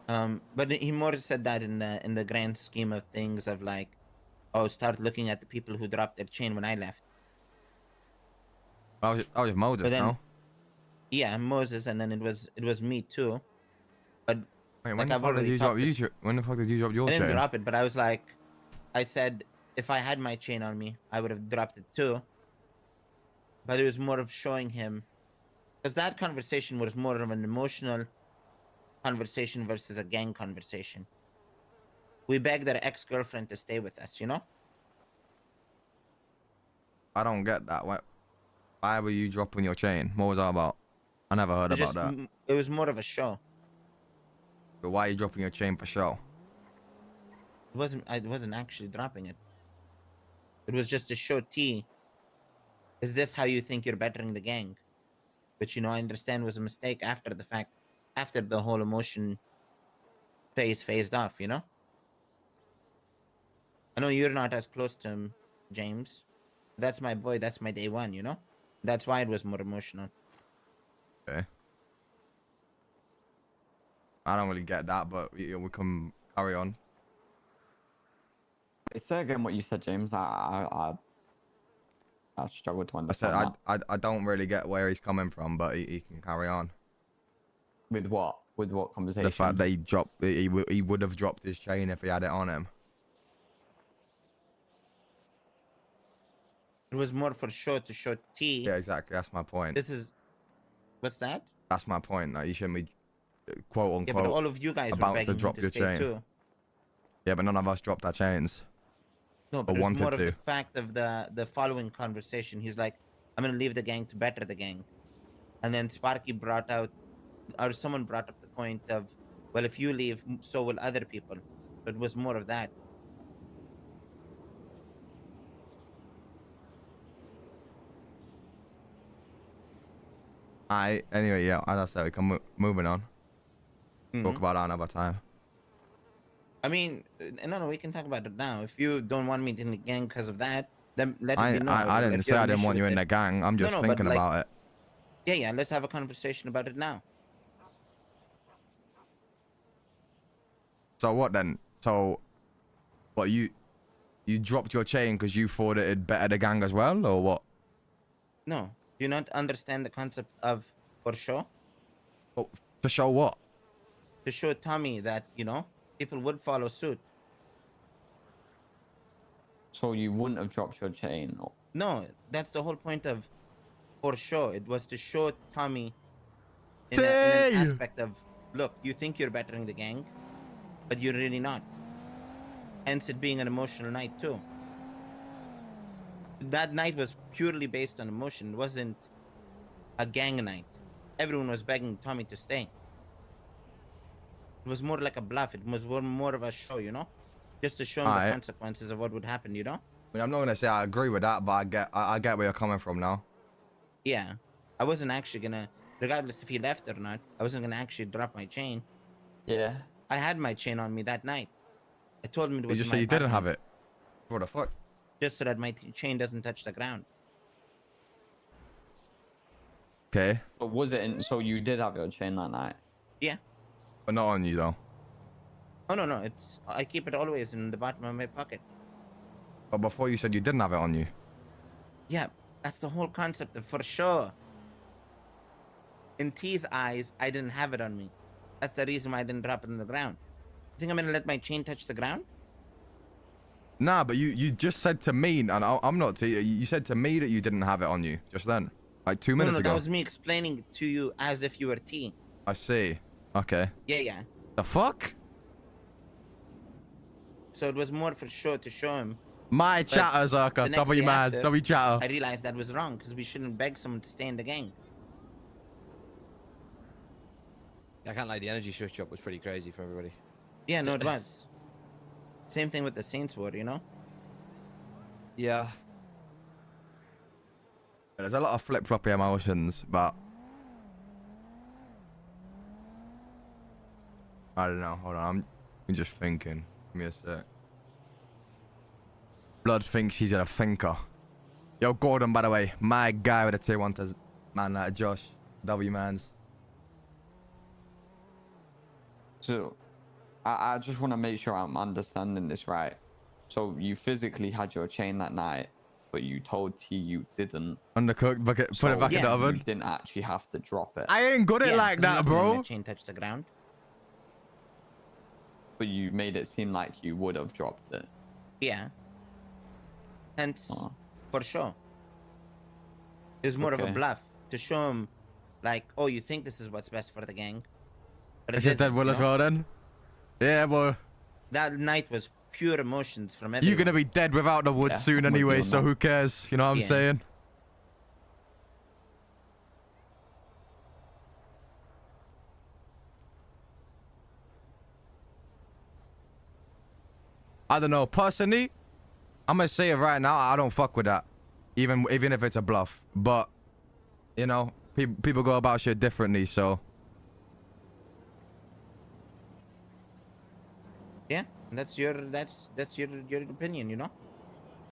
But he more said that in the grand scheme of things of like, oh, start looking at the people who dropped their chain when I left. I was But Moses, then, no? yeah, Moses, and then it was me too. But Wait, when like the I've fuck did already you drop talked to. when the fuck did you drop your I didn't chain? drop it, but I was like, I said if I had my chain on me, I would have dropped it too. But it was more of showing him because that conversation was more of an emotional conversation versus a gang conversation. We begged their ex girlfriend to stay with us, you know? I don't get that. Why were you dropping your chain? What was that about? I never heard about that. It was more of a show. But why are you dropping your chain for show? I wasn't actually dropping it. It was just to show T. Is this how you think you're bettering the gang? Which I understand was a mistake after the fact, after the whole emotion phased off. I know you're not as close to him, James. That's my boy. That's my day one. That's why it was more emotional. Okay. I don't really get that, but we can carry on. Say again what you said, James. I struggle to I understand said that. I don't really get where he's coming from, but he can carry on. With what? With what conversation? The fact that he would have dropped his chain if he had it on him. It was more for show to show T. Yeah, exactly. That's my point. What's that? That's my point. Like, you shouldn't be quote unquote. Yeah, but all of you guys were about to begging him drop to your stay chain. too. Yeah, but none of us dropped our chains. No, but Or it was wanted more of to. the fact of the following conversation. He's like, I'm gonna leave the gang to better the gang. And then Sparky brought out, or someone brought up the point of, well, if you leave, so will other people. So it was more of that. Anyway, yeah, as I said, we can moving on. Mm-hmm. Talk about that another time. I mean, no, we can talk about it now. If you don't want me in the gang because of that, then let it be known. I didn't say I didn't want you in the gang. I'm just thinking about it. Yeah, let's have a conversation about it now. So what then? So, what you dropped your chain because you thought it'd better the gang as well, or what? No, do you not understand the concept of for show? Oh, to show what? To show Tommy that people would follow suit. So you wouldn't have dropped your chain? Or... No, that's the whole point of for show. It was to show Tommy in an aspect of, look, you think you're bettering the gang, but you're really not. Hence it being an emotional night too. That night was purely based on emotion. It wasn't a gang night. Everyone was begging Tommy to stay. It was more like a bluff. It was more of a show, just to show him the consequences of what would happen, I mean, I'm not gonna say I agree with that, but I get where you're coming from now. Yeah, I wasn't actually gonna, regardless if he left or not, I wasn't gonna actually drop my chain. Yeah. I had my chain on me that night. I told him it was. You just said you didn't have it. What the fuck? Just so that my chain doesn't touch the ground. Okay. But was it? So you did have your chain that night? Yeah. But not on you though. Oh no, I keep it always in the bottom of my pocket. But before you said you didn't have it on you. Yeah, that's the whole concept of for sure. In T's eyes, I didn't have it on me. That's the reason why I didn't drop it on the ground. You think I'm gonna let my chain touch the ground? Nah, but you just said to me, and I'm not. You said to me that you didn't have it on you just then, like 2 minutes ago. That was me explaining it to you as if you were T. I see. Okay. Yeah. The fuck? So it was more for show to show him. My chatter, Zerka. W Mads. W chatter. I realized that was wrong because we shouldn't beg someone to stay in the gang. I can't lie, the energy switch up was pretty crazy for everybody. Yeah, no, it was. Same thing with the Saints war, Yeah. There's a lot of flip-floppy emotions, but I don't know. Hold on, I'm just thinking. Give me a sec. Blood thinks he's a thinker. Yo, Gordon, by the way, my guy with a tier 1 to man like Josh. W Mans. So I just want to make sure I'm understanding this right. So you physically had your chain that night, but you told T you didn't. Undercooked, bucket, put it So back in the yeah, you oven. didn't actually have to drop it, I ain't got it Yeah, like 'cause I'm that, not letting my bro. chain touch the ground. but you made it seem like you would have dropped it. Yeah. Hence, Oh, for sure. It was more of a Okay. bluff to show him, like, oh, you think this is what's best for the gang, but It's it just dead isn't, will you as know? well then. Yeah, boy. That night was pure emotions from everyone. You're gonna be dead without the wood Yeah, soon I'm with you anyway, on so that. who cares? You know what I'm Yeah. saying? I don't know. Personally, I'm gonna say it right now. I don't fuck with that, even if it's a bluff. But you know, people go about shit differently. So Yeah, that's your opinion, you know.